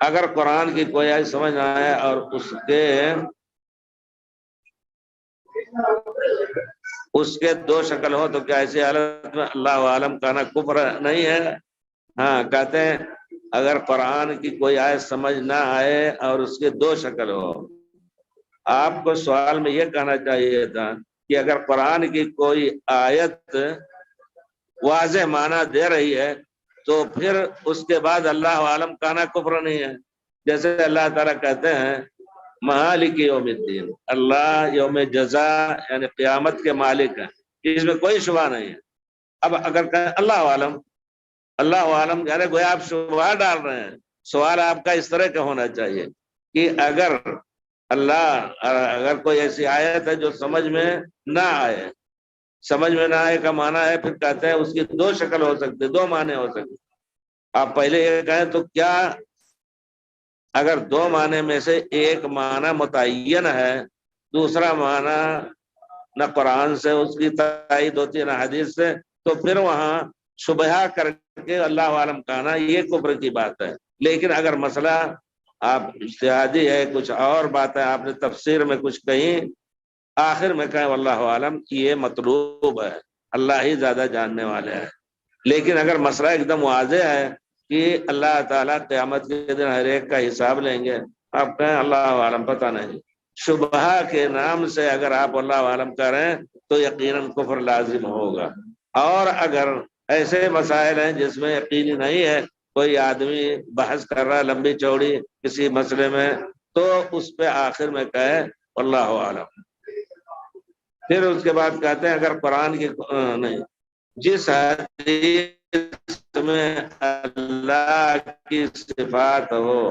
اگر قرآن کی کوئی آیت سمجھ نہ آئے اور اس کے دو شکل ہو تو کیا ایسی حالت میں اللہ عالم کہنا کفر نہیں ہے؟ ہاں کہتے ہیں اگر قرآن کی کوئی آیت سمجھ نہ آئے اور اس کے دو شکل ہو، آپ کو سوال میں یہ کہنا چاہیے تھا کہ اگر قرآن کی کوئی آیت واضح معنی دے رہی ہے تو پھر اس کے بعد اللہ عالم کہنا کفر نہیں ہے۔ جیسے اللہ تعالیٰ کہتے ہیں مالک یوم الدین، اللہ یوم جزا یعنی قیامت کے مالک ہیں، اس میں کوئی شبہ نہیں ہے۔ اب اگر کہیں اللہ عالم، اللہ عالم یعنی گویا آپ شبہ ڈال رہے ہیں۔ سوال آپ کا اس طرح کا ہونا چاہیے کہ اگر کوئی ایسی آیت ہے جو سمجھ میں نہ آئے، سمجھ میں نہ آئے کا معنی ہے پھر کہتے ہیں اس کی دو شکل ہو سکتے، دو معنی ہو سکتے۔ آپ پہلے یہ کہیں تو کیا اگر دو معنی میں سے ایک معنی متعین ہے، دوسرا معنی نہ قرآن سے اس کی تائید ہوتی ہے نہ حدیث سے، تو پھر وہاں شبہ کر کے اللہ عالم کہنا یہ کفر کی بات ہے۔ لیکن اگر مسئلہ آپ اجتہادی ہے، کچھ اور بات ہے، آپ نے تفسیر میں کچھ کہیں، آخر میں کہیں واللہ عالم یہ مطلوب ہے، اللہ ہی زیادہ جاننے والے ہیں۔ لیکن اگر مسئلہ ایک دم واضح ہے کہ اللہ تعالیٰ قیامت کے دن ہر ایک کا حساب لیں گے، آپ کہیں اللہ عالم پتہ نہیں، شبہ کے نام سے اگر آپ اللہ عالم کہہ رہے ہیں تو یقیناً کفر لازم ہوگا۔ اور اگر ایسے مسائل ہیں جس میں یقینی نہیں ہے، کوئی آدمی بحث کر رہا ہے لمبی چوڑی کسی مسئلے میں، تو اس پہ آخر میں کہے واللہ عالم۔ پھر اس کے بعد کہتے ہیں اگر قرآن کی نہیں، جس حدیث میں اللہ کی صفات ہو،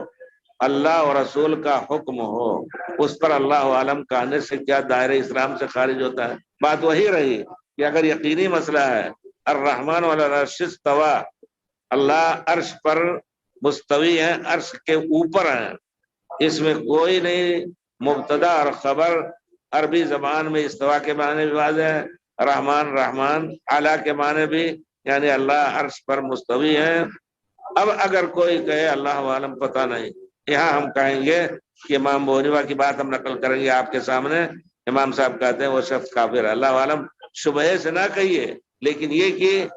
اللہ اور رسول کا حکم ہو، اس پر اللہ عالم کہنے سے کیا دائرہ اسلام سے خارج ہوتا ہے؟ بات وہی رہی کہ اگر یقینی مسئلہ ہے الرحمن علی العرش استوی، اللہ عرش پر مستوی ہے، عرش کے اوپر ہیں، اس میں کوئی نہیں، مبتدا اور خبر عربی زبان میں استوا کے معنی بھی واضح ہے، رحمان اعلیٰ کے معنی بھی، یعنی اللہ عرش پر مستوی ہے۔ اب اگر کوئی کہے اللہ عالم پتہ نہیں، یہاں ہم کہیں گے کہ امام بونیوا کی بات ہم نقل کریں گے آپ کے سامنے۔ امام صاحب کہتے ہیں وہ شخص کافر ہے۔ اللہ عالم شبہ سے نہ کہیے، لیکن یہ کہ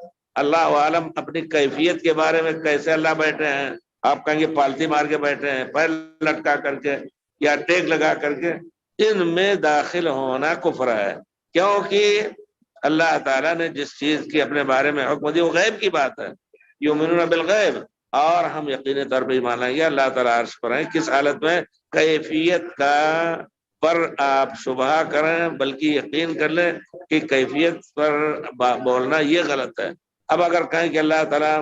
اللہ عالم اپنی کیفیت کے بارے میں کیسے اللہ بیٹھے ہیں، آپ کہیں گے پالتی مار کے بیٹھے ہیں، پیر لٹکا کر کے یا ٹیک لگا کر کے، ان میں داخل ہونا کفر ہے۔ کیونکہ اللہ تعالیٰ نے جس چیز کی اپنے بارے میں حکم دی وہ غیب کی بات ہے، یؤمنون بالغیب، اور ہم یقینی طور پہ ایمان لائیں گے اللہ تعالیٰ عرش پر ہیں۔ کس حالت میں؟ کیفیت کا پر آپ شبہ کریں، بلکہ یقین کر لیں کہ کیفیت پر بولنا یہ غلط ہے۔ اب اگر کہیں کہ اللہ تعالیٰ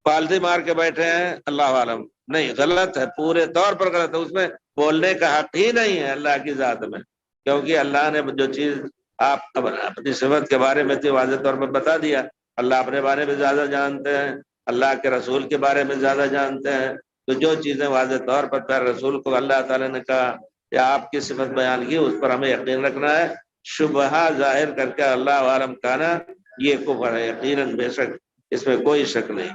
پالتی مار کے بیٹھے ہیں، اللہ عالم، نہیں، غلط ہے، پورے طور پر غلط ہے، اس میں بولنے کا حق ہی نہیں ہے اللہ کی ذات میں، کیونکہ اللہ نے جو چیز آپ اپنی صفت کے بارے میں تھی واضح طور پر بتا دیا۔ اللہ اپنے بارے میں زیادہ جانتے ہیں، اللہ کے رسول کے بارے میں زیادہ جانتے ہیں، تو جو چیزیں واضح طور پر پیر رسول کو اللہ تعالیٰ نے کہا یا آپ کی صفت بیان کی، اس پر ہمیں یقین رکھنا ہے۔ شبہہ ظاہر کر کے اللہ عالم کہنا یہ کفر ہے، یقیناً، بے شک اس میں کوئی شک نہیں۔